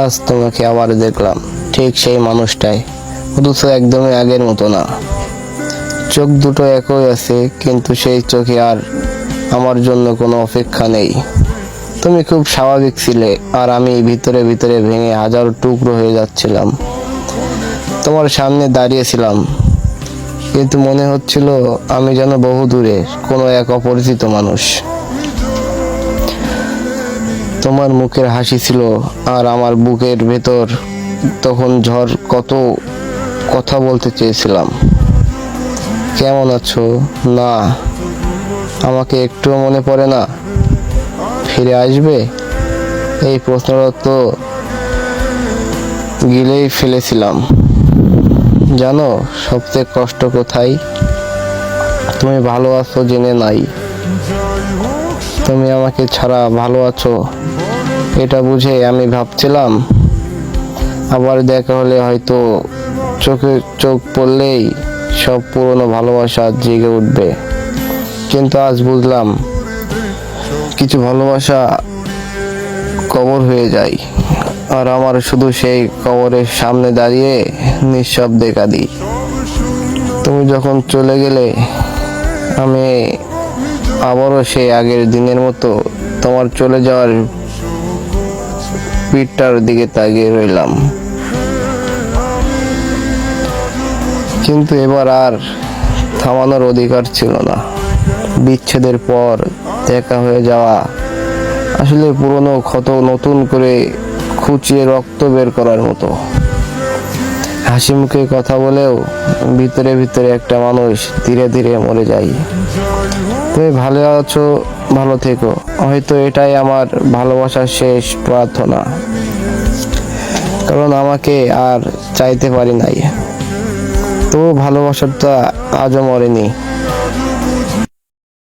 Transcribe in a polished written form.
আজ তোমাকে আবার দেখলাম, ঠিক সেই মানুষটাই, অথচ একদমই আগের মতো না। চোখ দুটো একই আছে, কিন্তু সেই চোখে আর আমার জন্য কোনো অপেক্ষা নেই। তুমি খুব স্বাভাবিক ছিলে, আর আমি ভিতরে ভিতরে ভেঙে হাজার টুকরো হয়ে যাচ্ছিলাম। তোমার সামনে দাঁড়িয়েছিলাম, কিন্তু মনে হচ্ছিল আমি যেন বহু দূরে কোনো এক অপরিচিত মানুষ। তোমার মুখের হাসি ছিল, আর আমার বুকের ভেতর তখন ঝড়। কত কথা বলতে চেয়েছিলাম। কেমন আছো? না, আমাকে একটুও মনে পড়ে না? ফিরে আসবে? এই প্রশ্নটা তো গিলেই ফেলেছিলাম। জানো সবচেয়ে কষ্ট কোথায়? তুমি ভালো আছো জেনে নাই, তুমি আমাকে ছাড়া ভালো আছো এটা বুঝে আমি ভাবছিলাম আবার দেখা হলে হয়তো চোখে চোখ পড়লেই সব পুরনো ভালোবাসা জেগে উঠবে। কিন্তু আজ বুঝলাম কিছু ভালোবাসা কবর হয়ে যায়, আর আমার শুধু সেই কবরের সামনে দাঁড়িয়ে নিঃশব্দে কাঁদি। তুমি যখন চলে গেলে আমি আবারও সেই আগের দিনের মতো তোমার চলে যাওয়ার পিঠটার দিকে তাকিয়ে রইলাম। কিন্তু এবার আর থামানোর অধিকার ছিল না। বিচ্ছেদের পর দেখা হয়ে যাওয়া আসলে পুরনো ক্ষত নতুন করে খুঁচিয়ে রক্ত বের করার মতো। হাসি মুখে কথা বলেও ভিতরে ভিতরে একটা মানুষ ধীরে ধীরে মরে যায়। তুমি ভালো আছো, ভালো থেকো, হয়তো এটাই আমার ভালোবাসার শেষ প্রার্থনা। কারণ আমাকে আর চাইতে পারি নাই, তো ভালোবাসাটা আজও মরেনি।